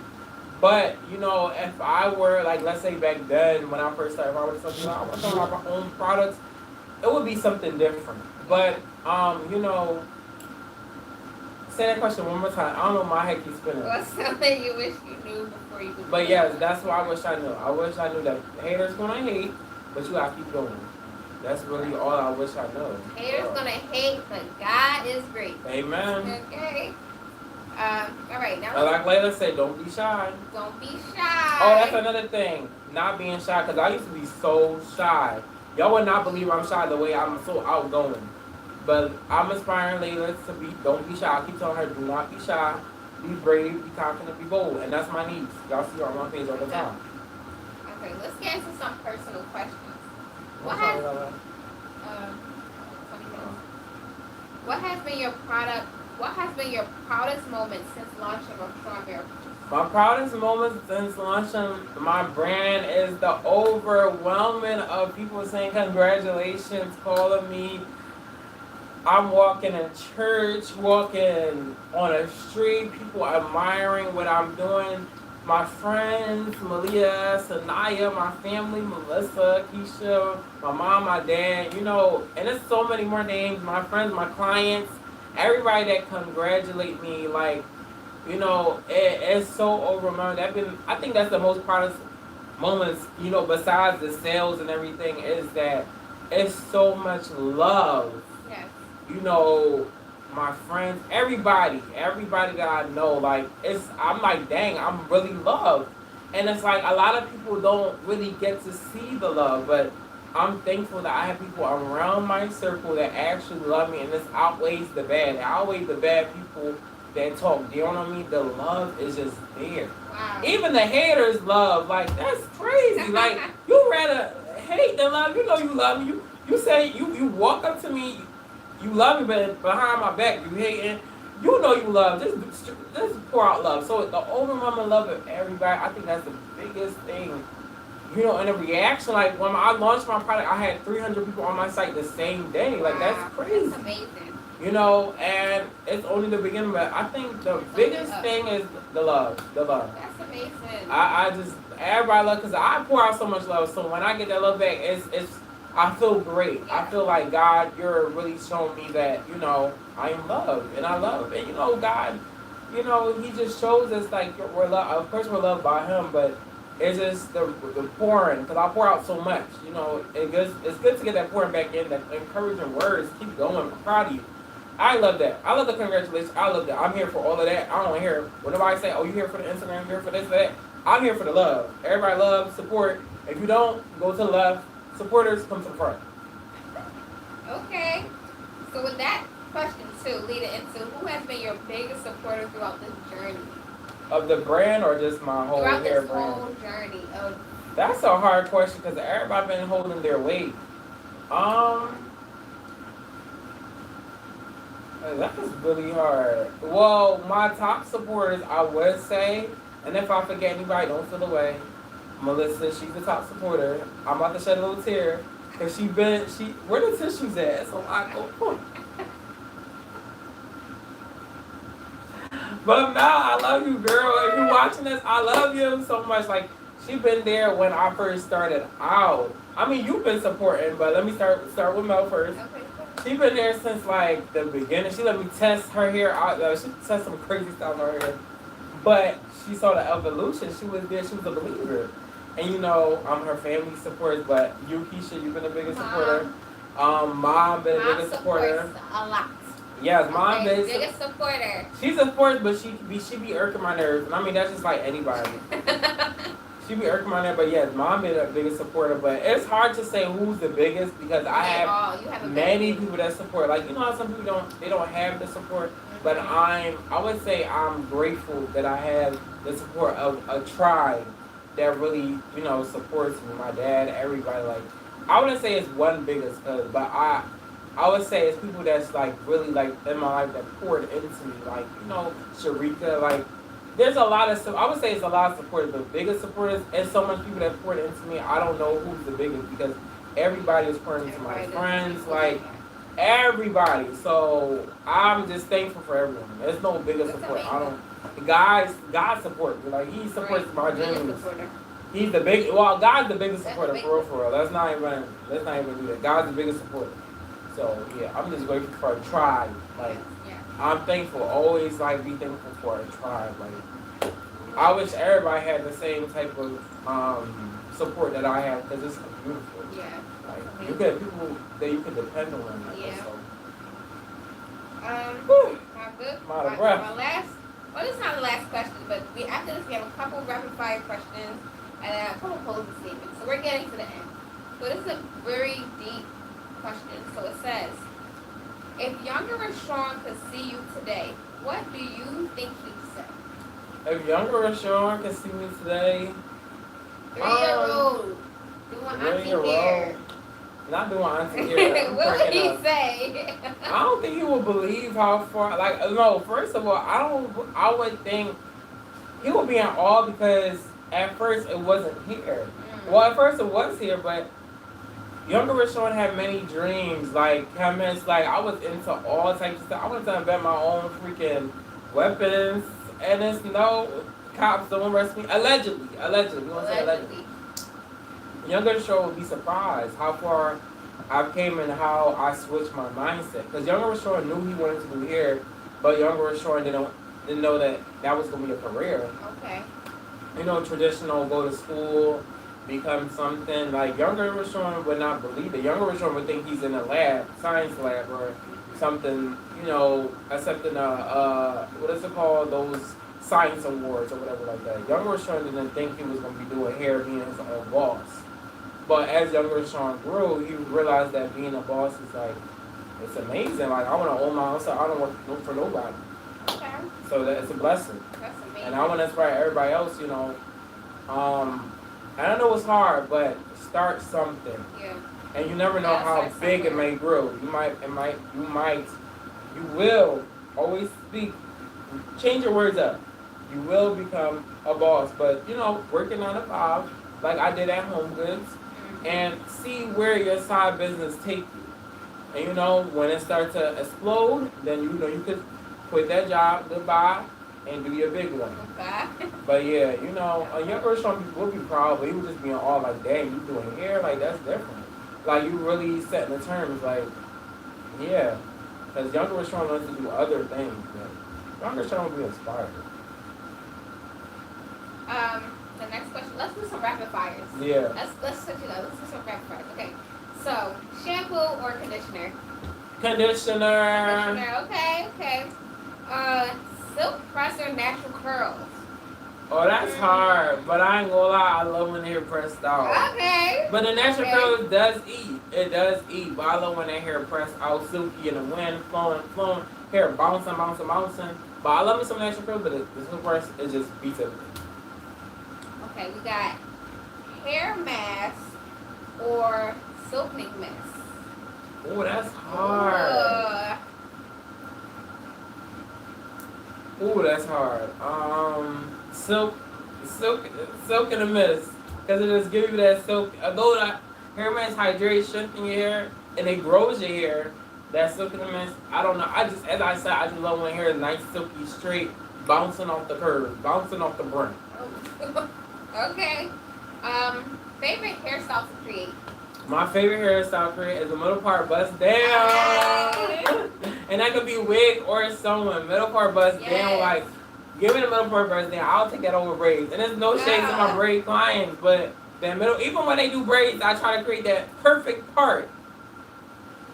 But, if I were, let's say back then, when I first started, if I were to tell people, I want to talk about my own products, it would be something different. But, say that question one more time. I don't know, my head keeps spinning. What's something you wish you knew before you could? But yes, that's what I wish I knew. I wish I knew that haters gonna hate, but you gotta keep going. That's really all I wish I knew. Haters gonna hate, but God is great. Amen. Okay. All right, now. Like Layla said, don't be shy. Don't be shy. Oh, that's another thing. Not being shy, because I used to be so shy. Y'all would not believe I'm shy the way I'm so outgoing. But I'm inspiring Layla to don't be shy. I keep telling her, do not be shy. Be brave, be confident, be bold. And that's my needs. Y'all see her on my page all the time. Okay, let's get into some personal questions. What has been your proudest moment since launching Restoring Miracles? My proudest moment since launching my brand is the overwhelming of people saying congratulations, calling me. I'm walking in church, walking on a street, people admiring what I'm doing. My friends, Malia, Sanaya, my family, Melissa, Keisha, my mom, my dad, and there's so many more names, my friends, my clients, everybody that congratulate me, it's so overwhelming. I think that's the most proudest moments, besides the sales and everything, is that it's so much love. Yes. My friends, everybody that I know, I'm like, dang, I'm really loved. And it's like a lot of people don't really get to see the love, but I'm thankful that I have people around my circle that actually love me, and this outweighs the bad. It outweighs the bad people that talk down on me. The love is just there. Wow. Even the haters love, that's crazy. You rather hate than love. You love me. You say, you walk up to me, you love me, but behind my back, you hating. you know you love. Just pour out love. So the overwhelming love of everybody, I think that's the biggest thing. You know, and the reaction, like when I launched my product, I had 300 people on my site the same day. Like that's Wow, crazy. that's amazing. You know, and it's only the beginning. But I think the biggest thing is the love. The love. That's amazing. I just everybody love because I pour out so much love. So when I get that love back, it's I feel great. I feel like God, you're really showing me that I am loved and I love, and God, He just shows us like we're loved. Of course, we're loved by Him, but it's just the pouring because I pour out so much. It's good to get that pouring back in, that encouraging words. Keep going. I'm proud of you. I love that. I love the congratulations. I love that. I'm here for all of that. I don't want to hear when nobody say, "Oh, you here for the Instagram? You here for this, that." I'm here for the love. Everybody loves support. If you don't, go to the left. Supporters come to the front. Okay. So with that question too, lead it into who has been your biggest supporter throughout this journey? Of the brand or just my whole Throughout hair this brand? whole journey of That's a hard question because everybody been holding their weight. That is really hard. Well, my top supporters, I would say, and if I forget anybody, don't feel away. Melissa, she's the top supporter. I'm about to shed a little tear because where the tissues at? It's a lot going on. But now I love you, girl. If you're watching this, I love you so much. Like she been there when I first started out. I mean, you've been supporting, but let me start with Mel first. okay. She been there since like the beginning. She let me test her hair out. She tested some crazy stuff on her hair, but she saw the evolution. She was there. She was a believer, and I'm her family supporters. But you, Keisha, you've been the biggest supporter. Mom been the biggest supporter. A lot. Yes, mom been biggest supporter. She's a force, but she be irking my nerves. And I mean, that's just like anybody. She be irking my nerves, but yes, mom been the biggest supporter. But it's hard to say who's the biggest because I have many people that support. Like how some people don't have the support, but I would say I'm grateful that I have the support of a tribe that really supports me. My dad, everybody. Like I wouldn't say it's one biggest, but I would say it's people that's like really like in my life that poured into me, like Sharika. Like there's a lot of I would say it's a lot of supporters, but biggest supporters and so much people that poured into me. I don't know who's the biggest because everybody is pouring into my friends, like everybody. So I'm just thankful for everyone. There's no biggest support. God supports me. Like He supports my dreams. He's the big. Well, God's the biggest supporter for real. Let's not even do that. God's the biggest supporter. So yeah, I'm just grateful for a tribe. Like I'm thankful, always like be thankful for a tribe. Like I wish everybody had the same type of support that I have because it's beautiful. Yeah. Like you get people that you can depend on. Like, yeah. So. My last. Well, this is not the last question, but after this we have a couple rapid fire questions and a couple closing statements. So we're getting to the end. So this is a very deep question. So it says, if younger Rashawn could see you today, what do you think he'd say? If younger Rashawn could see me today, 3-year-old doing auntie hair. Not doing auntie hair. What would he say? I don't think he would believe how far. Like no, first of all, I would think he would be in awe because at first it wasn't here. Well, at first it was here, but younger Rashawn had many dreams, like comments, like I was into all types of stuff. I wanted to invent my own freaking weapons, and it's no cops don't arrest me. Allegedly. We want to say allegedly. Younger Rashawn would be surprised how far I came and how I switched my mindset. Because younger Rashawn knew he wanted to do hair, but younger Rashawn didn't know that was going to be a career. Okay. Traditional, go to school, become something. Like younger Rashawn would not believe it. Younger Rashawn would think he's in a lab, science lab, or something. Accepting what is it called? Those science awards or whatever like that. Younger Rashawn didn't think he was going to be doing hair, being his own boss. But as younger Rashawn grew, he realized that being a boss is like it's amazing. Like I want to own my own stuff. I don't work for nobody. Okay. So it's a blessing. That's amazing. And I want to inspire everybody else. And I know it's hard, but start something. Yeah. And you never know how big it may grow. You will always speak, change your words up. You will become a boss, but working 9 to 5, like I did at Home Goods, and see where your side business take you. And when it starts to explode, then you could quit that job, goodbye, and do your big one. Okay. But yeah, a younger strong people would be proud, but he would just be all like, dang, you doing hair? Like, that's different. Like, you really setting the terms, like, yeah. Because younger strong wants to do other things, but younger strong will be inspired. The next question. Let's do some rapid fires. Yeah. Let's switch it up. Let's do some rapid fires. Okay. So, shampoo or conditioner? Conditioner. Conditioner. Okay. Silk press or natural curls? Oh, that's hard, but I ain't gonna lie, I love when the hair pressed out. Okay. But the natural curls does eat. It does eat, but I love when that hair pressed out, silky in the wind, flowing, hair bouncing. But I love me some natural curls, but the silk press, it just beats everything. Okay, we got hair mask or silkening mist. Oh, that's hard. Ooh, that's hard. Silk in the mist, because it just gives you that silk. Although that hair mask hydrates, strengthens your hair, and it grows your hair. That silk in the mist, I don't know. As I said, I just love when hair is nice, silky, straight, bouncing off the curves, bouncing off the brim. Okay. Favorite hairstyle to create? My favorite hairstyle create is the middle part bust down. And that could be wig or sewing. Middle part bust down, like, give me the middle part bust down. I'll take that over braids. And there's no shades in my braid clients, but that middle, even when they do braids, I try to create that perfect part.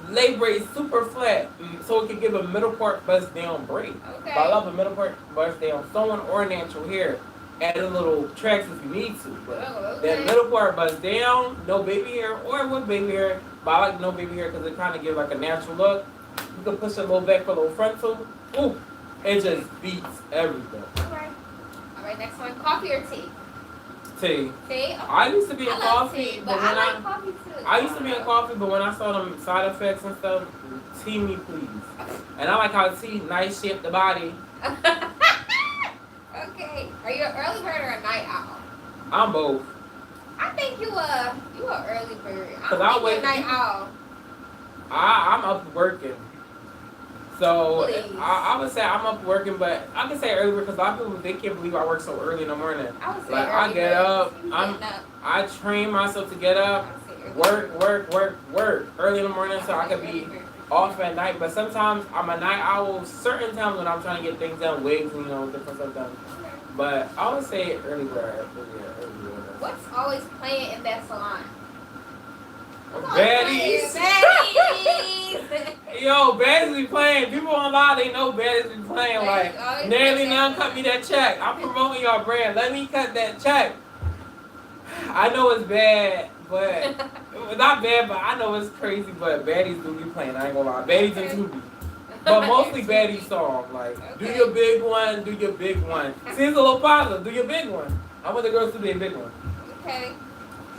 Lay braids super flat, so it can give a middle part bust down braid. Okay. But I love a middle part bust down sewing or natural hair. Add a little tracks if you need to. But that middle part bust down, no baby hair, or with baby hair. But I like no baby hair because it kind of gives like a natural look. You can push it a little back for a little frontal. Ooh, it just beats everything. Alright, next one. Coffee or tea? Tea. Tea? Okay. I used to be in coffee, tea, but I like coffee too. I used to be in coffee, but when I saw them side effects and stuff, tea me please. And I like how tea nice shape the body. Okay. Are you an early bird or a night owl? I'm both. I think you a early bird. Cause I a night owl. I'm up working. So Please. I would say I'm up working, but I can say early because a lot of people they can't believe I work so early in the morning. I would say like early I get bird. up, I train myself to get up, work early in the morning so I could be off at night. But sometimes I'm a night owl. Certain times when I'm trying to get things done, wigs, different stuff done. But I would say early bird. What's always playing in that salon? Baddies. Yo, baddies be playing. People online, they know baddies be playing. Like, nearly now cut me that check. I'm promoting your brand. Let me cut that check. I know it's bad, but not bad, but I know it's crazy. But baddies do be playing. I ain't gonna lie. Baddies and Tubi. But mostly baddie song. Like, do your big one, do your big one. See, it's a little positive. Do your big one. I want the girls to do their big one. Okay.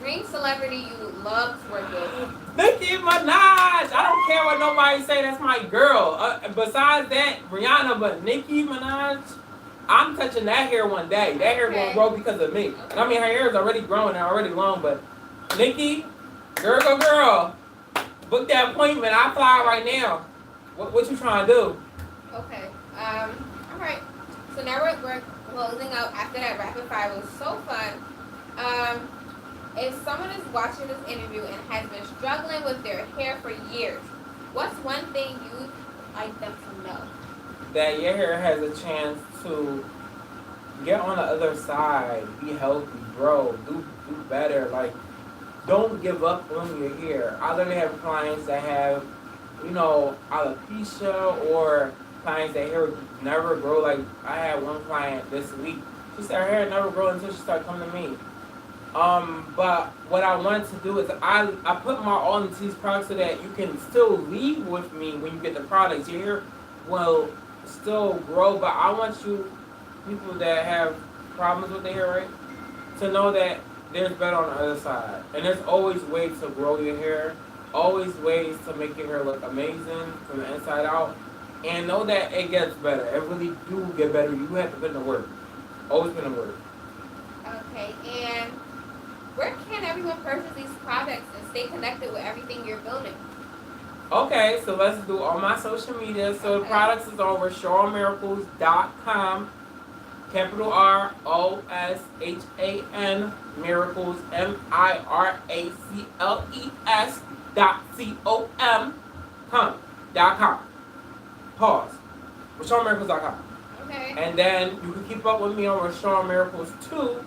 Dream celebrity you love to work with? Nicki Minaj. I don't care what nobody say. That's my girl. Besides that, Rihanna, but Nicki Minaj, I'm touching that hair one day. That hair gonna grow because of me. And I mean, her hair is already growing and already long, but Nicki, girl, book that appointment. I fly right now. What you trying to do? Okay. All right. So now we're closing out after that rapid fire. It was so fun. If someone is watching this interview and has been struggling with their hair for years, what's one thing you'd like them to know? That your hair has a chance to get on the other side, be healthy, grow, do better. Like, don't give up on your hair. I literally have clients that have, alopecia, or clients that hair never grow. Like, I had one client this week. She said her hair never grow until she started coming to me. But what I wanted to do is I put my all into these products so that you can still leave with me when you get the products. Your hair will still grow, but I want people that have problems with their hair, right, to know that there's better on the other side. And there's always ways to grow your hair, always ways to make your hair look amazing from the inside out. And know that it gets better. It really do get better. You have to put in the work. Always put in the work. Okay, and where can everyone purchase these products and stay connected with everything you're building? Okay, so let's do all my social media. So the products is over RoshanMiracles.com. Capital ROSHAN Miracles MIRACLES.com. Pause. RoshanMiracles.com. Okay. And then you can keep up with me on Rashawn Miracles 2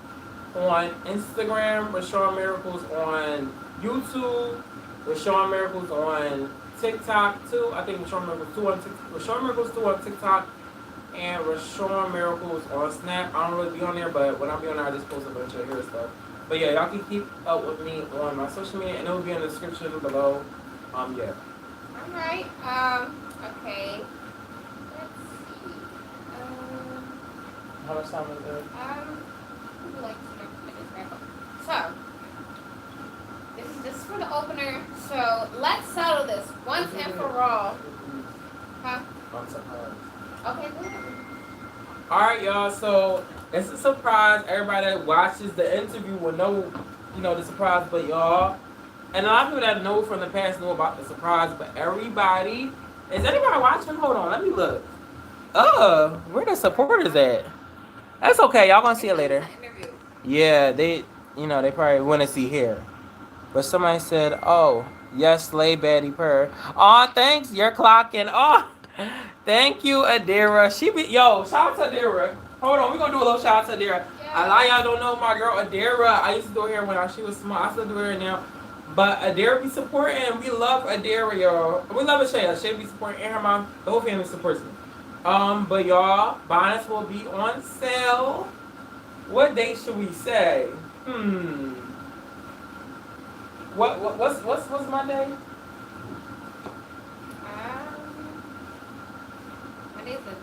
on Instagram, Rashawn Miracles on YouTube, Rashawn Miracles on TikTok too. I think Rashawn Miracles 2 on TikTok, Rashawn Miracles 2 on TikTok, and Rashawn Miracles on Snap. I don't really be on there, but when I be on there, I just post a bunch of hair stuff. But yeah, y'all can keep up with me on my social media, and it will be in the description below. Yeah. All right. Okay. Let's see. How much time is it? I would like to finish back up. So, this is just for the opener. So, let's settle this once and for all. Huh? I'm surprised. Okay, good. Alright, y'all, so it's a surprise. Everybody that watches the interview will know, the surprise, but y'all, and a lot of people that know from the past know about the surprise, but everybody, is anybody watching? Hold on, let me look. Where the supporters at? That's okay, y'all gonna see it later. Yeah, they probably want to see here. But somebody said, oh, yes, Slay Betty Purr. Oh, thanks, you're clocking. Oh, thank you, Adira. Shout out to Adira. Hold on, we're going to do a little shout out to Adira. Yeah. A lot of y'all don't know my girl, Adira. I used to do her hair when she was small. I still do her now. But Adira be supporting. We love Adira, y'all. We love Shay. Shay be supporting, and her mom. The whole family supports me. But y'all, bonnets will be on sale. What date should we say? What's my day? Monday's the 6th.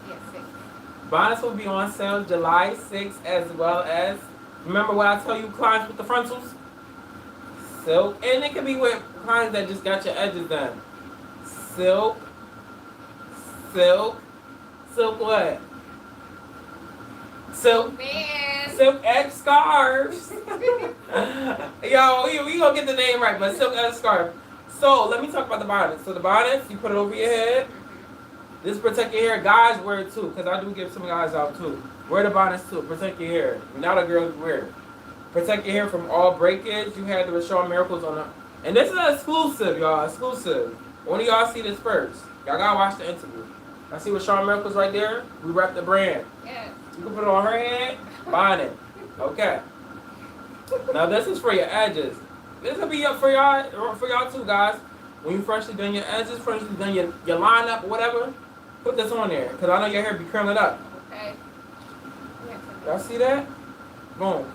Yeah, 6th. Bonnets will be on sale July 6th, as well as, remember what I tell you, clients with the frontals? Silk, and it can be with clients that just got your edges done. Silk what? Silk edge scarves. Yo, we gonna get the name right, but silk edge scarf. So let me talk about the bonnets. So the bonnets, you put it over your head. This protect your hair. Guys wear it too, because I do give some guys out too. Wear the bonnets too. Protect your hair. Now the girls wear it. Protect your hair from all breakage. You had the Rashawn Miracles on the, and this is exclusive, y'all. Exclusive. One of y'all see this first. Y'all gotta watch the interview. I see Rashawn Miracles right there. We rep the brand. Yeah. You can put it on her head. Bonnet. Okay. Now this is for your edges. This will be up for y'all too, guys. When you freshly done your edges, freshly done your lineup or whatever, put this on there, because I know your hair be curling up. Okay. Y'all see that? Boom.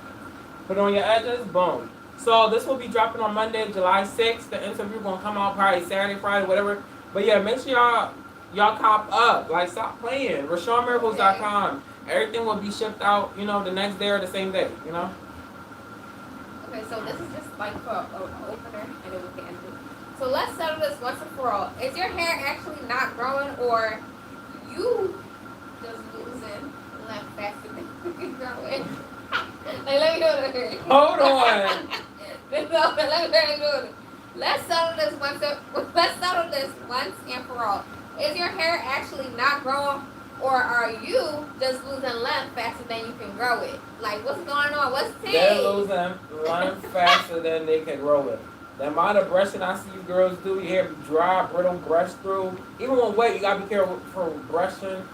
Put it on your edges. Boom. So this will be dropping on Monday, July 6th. The interview gonna come out probably Saturday, Friday, whatever. But yeah, make sure y'all cop up. Like, stop playing. RashawnMiracles.com. Everything will be shipped out, the next day or the same day, Okay, so this is just like for an opener, and then we can end it. So let's settle this once and for all. Is your hair actually not growing, or you just losing left faster than you growing? Like, let me know that. Hold on. Let me know that. Let's settle this once and for all. Is your hair actually not growing, or are you just losing length faster than you can grow it? Like, what's going on? What's the They're losing length faster than they can grow it. The amount of brushing I see you girls do, your hair be dry, brittle, brush through. Even when wet, you gotta be careful for brushing.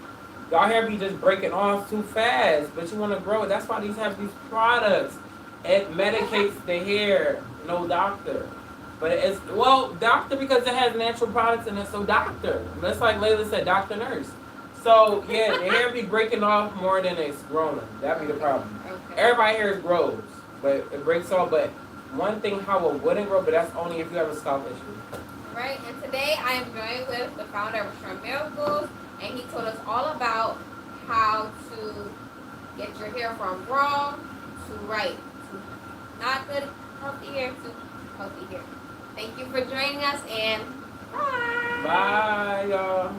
Y'all hair be just breaking off too fast, but you want to grow it. That's why these have these products. It medicates the hair. No doctor. But it's, doctor because it has natural products in it, so doctor. That's like Layla said, doctor nurse. So, yeah, the hair be breaking off more than it's growing. That'd be the problem. Okay. Everybody's hair grows, but it breaks off. But one thing how it wouldn't grow, but that's only if you have a scalp issue. Right, and today I am joined with the founder of Rashawn Miracles, and he told us all about how to get your hair from raw to right, to not good, healthy hair to healthy hair. Thank you for joining us, and bye. Bye, y'all.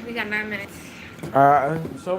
We got 9 minutes. Show me.